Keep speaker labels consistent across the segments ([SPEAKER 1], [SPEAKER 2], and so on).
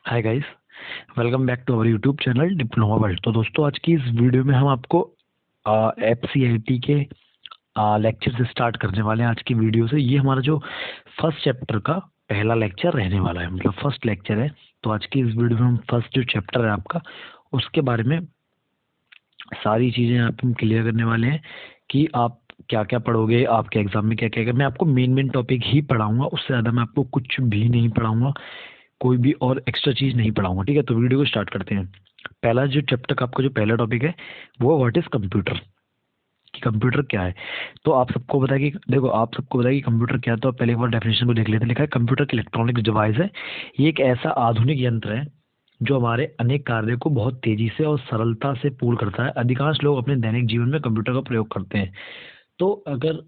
[SPEAKER 1] Hi guys, welcome back to our YouTube channel diploma world. तो दोस्तों, आज की इस वीडियो में हम आपको एफसीआईटी के लेक्चर से स्टार्ट करने वाले हैं। आज की वीडियो से ये हमारा जो फर्स्ट चैप्टर का पहला लेक्चर रहने वाला है, मतलब फर्स्ट लेक्चर है। तो आज की इस वीडियो में हम फर्स्ट जो चैप्टर है आपका, उसके बारे में सारी चीज़ें यहाँ पे हम क्लियर करने वाले हैं कि आप क्या क्या पढ़ोगे, आपके एग्जाम में क्या क्या। मैं आपको मेन टॉपिक ही पढ़ाऊंगा, उससे ज़्यादा मैं आपको कुछ भी नहीं पढ़ाऊंगा, कोई भी और एक्स्ट्रा चीज़ नहीं पढ़ाऊंगा। ठीक है, तो वीडियो को स्टार्ट करते हैं। पहला जो चैप्टर का आपका जो पहला टॉपिक है वो व्हाट इज़ कंप्यूटर, कि कंप्यूटर क्या है। तो आप सबको पता है कि देखो, आप सबको पता है कि कंप्यूटर क्या है। तो आप पहले एक बार डेफिनेशन को देख लेते हैं। लिखा है कंप्यूटर एक इलेक्ट्रॉनिक डिवाइस है। ये एक ऐसा आधुनिक यंत्र है जो हमारे अनेक कार्यों को बहुत तेजी से और सरलता से पूर्ण करता है। अधिकांश लोग अपने दैनिक जीवन में कंप्यूटर का प्रयोग करते हैं। तो अगर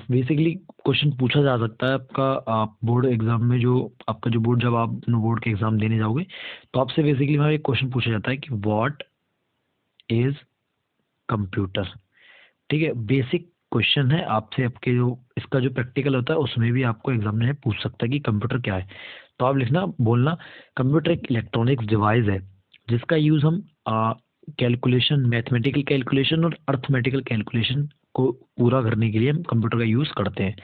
[SPEAKER 1] बेसिकली क्वेश्चन पूछा जा सकता है आपका बोर्ड एग्जाम में, जो आपका जो बोर्ड, जब आप बोर्ड के एग्जाम देने जाओगे तो आपसे बेसिकली वहाँ एक क्वेश्चन पूछा जाता है कि व्हाट इज कंप्यूटर। ठीक है, बेसिक क्वेश्चन है आपसे। आपके जो इसका जो प्रैक्टिकल होता है उसमें भी आपको एग्जामिनर पूछ सकता है कि कंप्यूटर क्या है। तो आप लिखना, बोलना कंप्यूटर एक इलेक्ट्रॉनिक्स डिवाइस है जिसका यूज़ हम कैलकुलेशन, मैथमेटिकल कैलकुलेशन और अर्थमेटिकल कैलकुलेशन को पूरा करने के लिए हम कंप्यूटर का यूज़ करते हैं।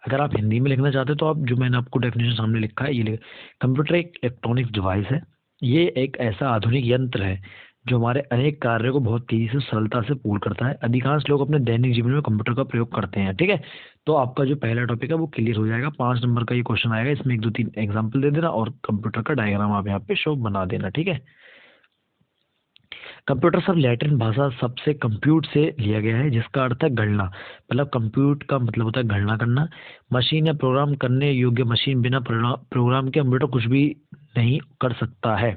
[SPEAKER 1] अगर आप हिंदी में लिखना चाहते हो तो आप, जो मैंने आपको डेफिनेशन सामने लिखा है, ये लिख, कंप्यूटर एक इलेक्ट्रॉनिक्स डिवाइस है। ये एक ऐसा आधुनिक यंत्र है जो हमारे अनेक कार्यों को बहुत तेजी से सरलता से पूर्ण करता है। अधिकांश लोग अपने दैनिक जीवन में कंप्यूटर का प्रयोग करते हैं। ठीक है, तो आपका जो पहला टॉपिक है वो क्लियर हो जाएगा। 5 नंबर का ये क्वेश्चन आएगा, इसमें 1 2 3 एग्जाम्पल दे देना और कंप्यूटर का डायग्राम आप यहाँ पे शो बना देना। ठीक है, कंप्यूटर शब्द लैटिन भाषा सबसे कंप्यूट से लिया गया है, जिसका अर्थ है गणना। मतलब कंप्यूट का मतलब होता है गणना करना। मशीन या प्रोग्राम करने योग्य मशीन, बिना प्रोग्राम के कंप्यूटर कुछ भी नहीं कर सकता है।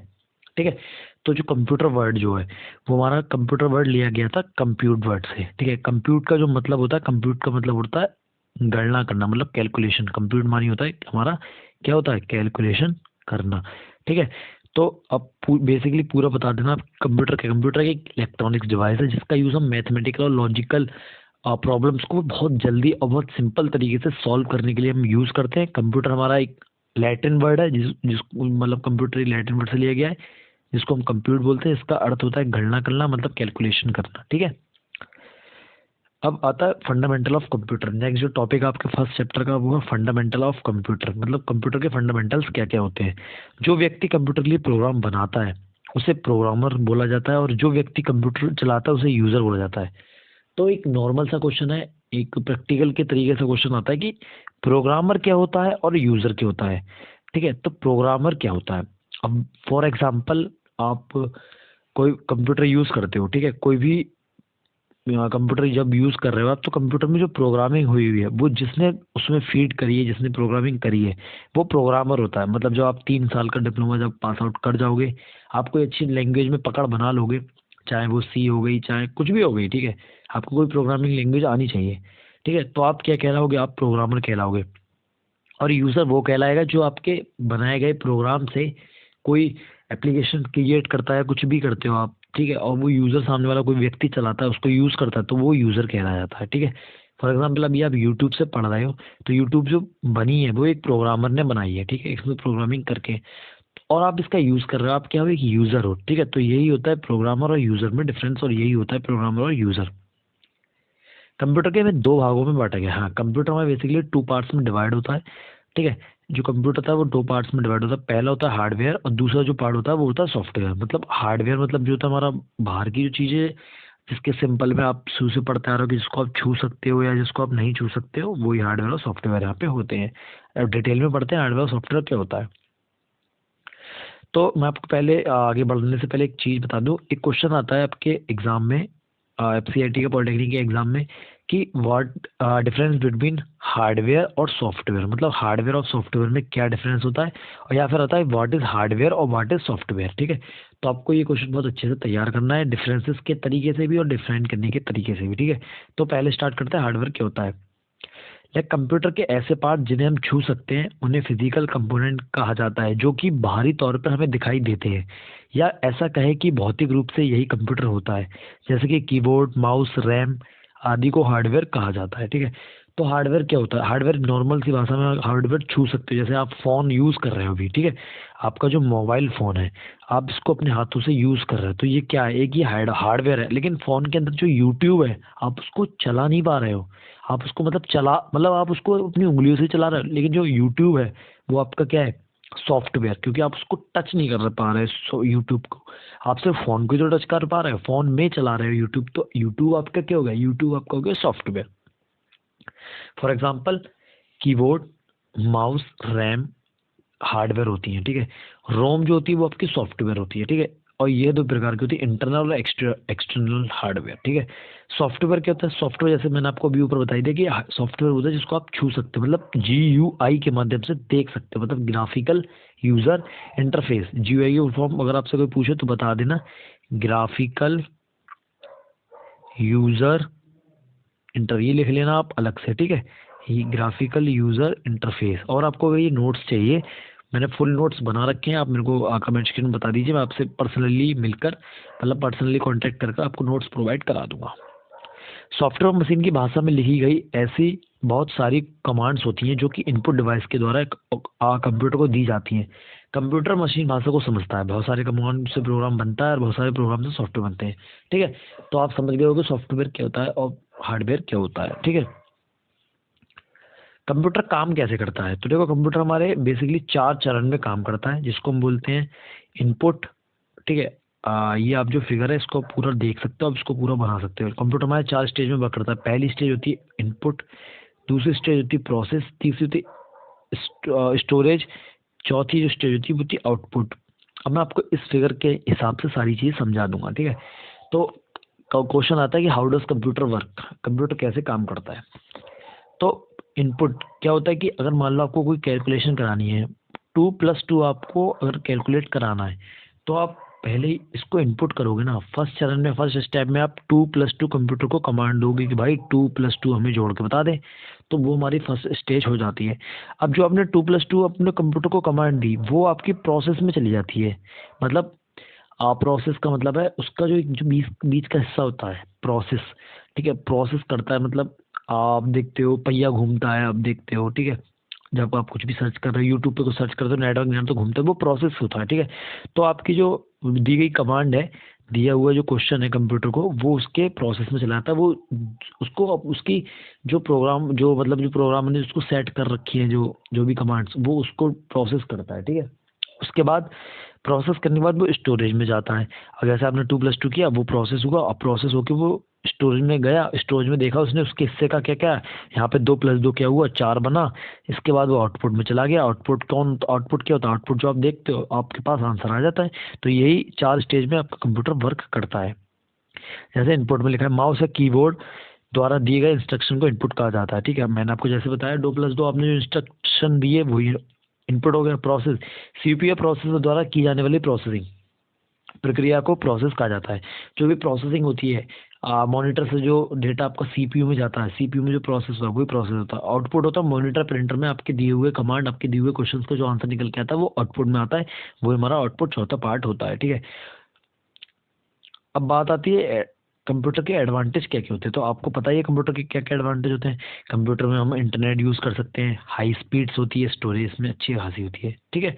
[SPEAKER 1] ठीक है, तो जो कंप्यूटर वर्ड जो है वो हमारा कंप्यूटर वर्ड लिया गया था कंप्यूट वर्ड से। ठीक है, कंप्यूट का जो मतलब होता है, कंप्यूट का मतलब होता है गणना करना, मतलब कैलकुलेशन। कंप्यूट मानी होता है हमारा, क्या होता है, कैलकुलेशन करना। ठीक है, तो अब बेसिकली पूरा बता देना। कंप्यूटर एक इलेक्ट्रॉनिक्स डिवाइस है जिसका यूज़ हम मैथमेटिकल और लॉजिकल प्रॉब्लम्स को बहुत जल्दी और बहुत सिंपल तरीके से सॉल्व करने के लिए हम यूज़ करते हैं। कंप्यूटर हमारा एक लैटिन वर्ड है, जिसको मतलब कंप्यूटर एक लैटिन वर्ड से लिया गया है, जिसको हम कंप्यूट बोलते हैं। इसका अर्थ होता है गणना करना, मतलब कैलकुलेशन करना। ठीक है, अब आता है फंडामेंटल ऑफ कंप्यूटर। नेक्स्ट जो टॉपिक आपके फर्स्ट चैप्टर का वो है फंडामेंटल ऑफ कंप्यूटर, मतलब कंप्यूटर के फंडामेंटल्स क्या क्या होते हैं। जो व्यक्ति कंप्यूटर के लिए प्रोग्राम बनाता है उसे प्रोग्रामर बोला जाता है, और जो व्यक्ति कंप्यूटर चलाता है उसे यूजर बोला जाता है। तो एक नॉर्मल सा क्वेश्चन है, एक प्रैक्टिकल के तरीके से क्वेश्चन आता है कि प्रोग्रामर क्या होता है और यूजर क्या होता है। ठीक है, तो प्रोग्रामर क्या होता है। अब फॉर एग्जाम्पल, आप कोई कंप्यूटर यूज करते हो, ठीक है, कोई भी कंप्यूटर जब यूज़ कर रहे हो आप, तो कंप्यूटर में जो प्रोग्रामिंग हुई हुई है वो जिसने उसमें फीड करी है, जिसने प्रोग्रामिंग करी है, वो प्रोग्रामर होता है। मतलब जो आप 3 साल का डिप्लोमा जब पास आउट कर जाओगे, आप कोई अच्छी लैंग्वेज में पकड़ बना लोगे, चाहे वो सी हो गई, चाहे कुछ भी हो गई। ठीक है, आपको कोई प्रोग्रामिंग लैंग्वेज आनी चाहिए। ठीक है, तो आप क्या कहलाओगे, आप प्रोग्रामर कहलाओगे। और यूज़र वो कहलाएगा जो आपके बनाए गए प्रोग्राम से कोई एप्लीकेशन क्रिएट करता है, कुछ भी करते हो आप। ठीक है, और वो यूज़र सामने वाला कोई व्यक्ति चलाता है, उसको यूज़ करता है, तो वो यूज़र कहलाया जाता है। ठीक है, फॉर एग्जाम्पल अभी आप यूट्यूब से पढ़ रहे हो, तो यूट्यूब जो बनी है वो एक प्रोग्रामर ने बनाई है। ठीक है, इसमें प्रोग्रामिंग करके, और आप इसका यूज़ कर रहे हो, आप क्या हो, एक यूज़र हो। ठीक है, तो यही होता है प्रोग्रामर और यूज़र में डिफरेंस, और यही होता है प्रोग्रामर और यूज़र। कंप्यूटर के हमें 2 भागों में बांटा गया। हाँ, कंप्यूटर हमें बेसिकली 2 पार्ट्स में डिवाइड होता है। ठीक है, जो कंप्यूटर था वो 2 पार्ट्स में डिवाइड होता है। पहला होता है हार्डवेयर, और दूसरा जो पार्ट होता है वो होता है सॉफ्टवेयर। मतलब हार्डवेयर मतलब जो होता है हमारा बाहर की जो चीज़ें, जिसके सिंपल में आप शुरू से पढ़ते आ रहे हो कि जिसको आप छू सकते हो या जिसको आप नहीं छू सकते हो, वही हार्डवेयर और सॉफ्टवेयर यहाँ पे होते हैं। अब डिटेल में पढ़ते हैं हार्डवेयर और सॉफ्टवेयर क्या होता है। तो मैं आपको पहले आगे बढ़ने से पहले एक चीज़ बता दूं। एक क्वेश्चन आता है आपके एग्जाम में, एफसीआईटी के पॉलिटेक्निक के एग्जाम में, कि व्हाट डिफरेंस बिटवीन हार्डवेयर और सॉफ्टवेयर। मतलब हार्डवेयर और सॉफ्टवेयर में क्या डिफरेंस होता है, और या फिर आता है व्हाट इज हार्डवेयर और व्हाट इज सॉफ्टवेयर। ठीक है, तो आपको ये क्वेश्चन बहुत अच्छे से तैयार करना है, डिफरेंसेस के तरीके से भी और डिफाइन करने के तरीके से भी। ठीक है, तो पहले स्टार्ट करते हैं हार्डवेयर क्या होता है। या कंप्यूटर के ऐसे पार्ट जिन्हें हम छू सकते हैं उन्हें फिजिकल कंपोनेंट कहा जाता है, जो कि बाहरी तौर पर हमें दिखाई देते हैं, या ऐसा कहे कि भौतिक रूप से यही कंप्यूटर होता है। जैसे कि कीबोर्ड, माउस, रैम आदि को हार्डवेयर कहा जाता है। ठीक है, तो हार्डवेयर क्या होता है? हार्डवेयर नॉर्मल सी भाषा में हार्डवेयर छू सकते हो। जैसे आप फ़ोन यूज़ कर रहे हो अभी, ठीक है, आपका जो मोबाइल फ़ोन है, आप इसको अपने हाथों से यूज़ कर रहे हो, तो ये क्या है? एक ये हार्डवेयर है। लेकिन फ़ोन के अंदर जो यूट्यूब है, आप उसको चला नहीं पा रहे हो। आप उसको मतलब आप उसको अपनी उंगलियों से चला रहे हो, लेकिन जो यूट्यूब है वो आपका क्या है? सॉफ्टवेयर। क्योंकि आप उसको टच नहीं कर पा रहे यूट्यूब को, आप सिर्फ फ़ोन को ही तो टच कर पा रहे हो, फ़ोन में चला रहे हो यूट्यूब, तो यूट्यूब आपका क्या हो गया? यूट्यूब आपका हो गया software. For example, keyboard, mouse, RAM hardware होती हैं, ठीक है। रोम जो होती है वो आपकी सॉफ्टवेयर होती है, ठीक है। और ये दो प्रकार की होती है, इंटरनल और एक्सटर्नल हार्डवेयर, ठीक है। सॉफ्टवेयर क्या होता है? सॉफ्टवेयर जैसे मैंने आपको अभी ऊपर बताई दिया कि सॉफ्टवेयर होता है जिसको आप छू सकते हो, मतलब GUI के माध्यम से देख सकते हो, मतलब ग्राफिकल यूजर इंटरफेस। GUI की फॉर्म अगर आपसे कोई पूछे तो बता देना, ग्राफिकल यूजर इंटर, ये लिख लेना आप अलग से, ठीक है। ये ग्राफिकल यूजर इंटरफेस। और आपको अगर ये नोट्स चाहिए, मैंने फुल नोट्स बना रखे हैं, आप मेरे को कमेंट सेक्शन में बता दीजिए, मैं आपसे पर्सनली मिलकर, मतलब पर्सनली कांटेक्ट करके आपको नोट्स प्रोवाइड करा दूंगा। सॉफ्टवेयर मशीन की भाषा में लिखी गई ऐसी बहुत सारी कमांड्स होती हैं जो कि इनपुट डिवाइस के द्वारा कंप्यूटर को दी जाती हैं। कंप्यूटर मशीन भाषा को समझता है, बहुत सारे कमांड से प्रोग्राम बनता है और बहुत सारे प्रोग्राम से सॉफ्टवेयर बनते हैं, ठीक है। तो आप समझ गए होगे सॉफ्टवेयर क्या होता है और हार्डवेयर क्या होता है, ठीक है। कंप्यूटर काम कैसे करता है? तो देखो, कंप्यूटर हमारे बेसिकली 4 चरण में काम करता है, जिसको हम बोलते हैं इनपुट, ठीक है। ये आप जो फिगर है इसको पूरा देख सकते हो, आप इसको पूरा बना सकते हो। कंप्यूटर हमारे 4 स्टेज में वर्क करता है। पहली स्टेज होती है इनपुट, दूसरी स्टेज होती है प्रोसेस, तीसरी होती है स्टोरेज, चौथी जो स्टेज होती है वो होती है आउटपुट। अब मैं आपको इस फिगर के हिसाब से सारी चीज़ समझा दूंगा, ठीक है। तो क्वेश्चन आता है कि how does computer work, computer कैसे काम करता है। तो इनपुट क्या होता है कि अगर मान लो आपको कोई कैलकुलेशन करानी है, 2+2 आपको अगर कैलकुलेट कराना है, तो आप पहले ही इसको इनपुट करोगे ना। फर्स्ट चरण में, फर्स्ट स्टेप में आप 2+2 कंप्यूटर को कमांड दोगे कि भाई 2+2 हमें जोड़ के बता दे, तो वो हमारी फर्स्ट स्टेज हो जाती है। अब जो आपने 2+2 अपने कंप्यूटर को कमांड दी, वो आपकी प्रोसेस में चली जाती है। मतलब प्रोसेस का मतलब है उसका जो जो बीच बीच का हिस्सा होता है, प्रोसेस, ठीक है। प्रोसेस करता है, मतलब आप देखते हो पहिया घूमता है, आप देखते हो, ठीक है। जब आप कुछ भी सर्च कर रहे हो, यूट्यूब पे कुछ सर्च करते हो, नेटवर्क नेट तो घूमता है, वो प्रोसेस होता है, ठीक है। तो आपकी जो दी गई कमांड है, दिया हुआ जो क्वेश्चन है कंप्यूटर को, वो उसके प्रोसेस में चलाता है। वो उसको उसकी जो प्रोग्राम, जो मतलब जो प्रोग्राम ने उसको सेट कर रखी है, जो जो भी कमांड्स, वो उसको प्रोसेस करता है, ठीक है। उसके बाद प्रोसेस करने के बाद वो स्टोरेज में जाता है। अगर जैसे आपने 2+2 किया, वो प्रोसेस हुआ, और प्रोसेस होकर वो स्टोरेज में गया, स्टोरेज में देखा उसने उसके हिस्से का क्या क्या है, यहाँ पे 2+2 क्या हुआ, 4 बना। इसके बाद वो आउटपुट में चला गया। आउटपुट क्या होता है? आउटपुट जो आप देखते हो, आपके पास आंसर आ जाता है। तो यही 4 स्टेज में आपका कंप्यूटर वर्क करता है। जैसे इनपुट में लिखा है, माउस या कीबोर्ड द्वारा दिए गए इंस्ट्रक्शन को इनपुट कहा जाता है, ठीक है। मैंने आपको जैसे बताया 2+2 आपने जो इंस्ट्रक्शन दिए वही इनपुट हो गया। प्रोसेस, CPU या प्रोसेसर द्वारा की जाने वाली प्रोसेसिंग प्रक्रिया को प्रोसेस कहा जाता है। जो भी प्रोसेसिंग होती है, मॉनिटर से जो डेटा आपका CPU में जाता है, CPU में जो प्रोसेस होता है वही प्रोसेस होता है। आउटपुट होता है मॉनिटर प्रिंटर में, आपके दिए हुए कमांड, आपके दिए हुए क्वेश्चंस को जो आंसर निकल के आता है वो आउटपुट में आता है। वो हमारा आउटपुट चौथा पार्ट होता है, ठीक है। अब बात आती है कंप्यूटर के एडवांटेज क्या क्या होते हैं। तो आपको पता ही है कंप्यूटर के क्या क्या एडवांटेज होते हैं। कंप्यूटर में हम इंटरनेट यूज़ कर सकते हैं, हाई स्पीड्स होती है, स्टोरेज में अच्छी खासी होती है, ठीक है।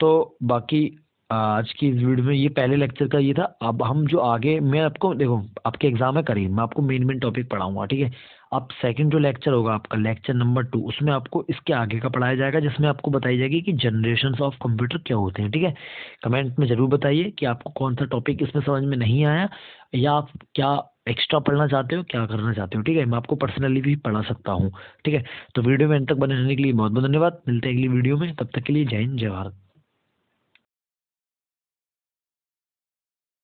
[SPEAKER 1] तो बाकी आज की इस वीडियो में ये पहले लेक्चर का ये था। अब हम जो आगे, मैं आपको देखो, आपके एग्जाम है करीब, मैं आपको मेन मेन टॉपिक पढ़ाऊंगा, ठीक है। अब सेकंड जो लेक्चर होगा आपका, लेक्चर नंबर 2, उसमें आपको इसके आगे का पढ़ाया जाएगा, जिसमें आपको बताई जाएगी कि जनरेशन्स ऑफ कंप्यूटर क्या होते हैं, ठीक है। कमेंट में ज़रूर बताइए कि आपको कौन सा टॉपिक इसमें समझ में नहीं आया, या आप क्या एक्स्ट्रा पढ़ना चाहते हो, क्या करना चाहते हो, ठीक है। मैं आपको पर्सनली भी पढ़ा सकता हूँ, ठीक है। तो वीडियो में अंत तक बने रहने के लिए बहुत बहुत धन्यवाद। मिलते हैं अगली वीडियो में, तब तक के लिए जय हिंद, जय भारत।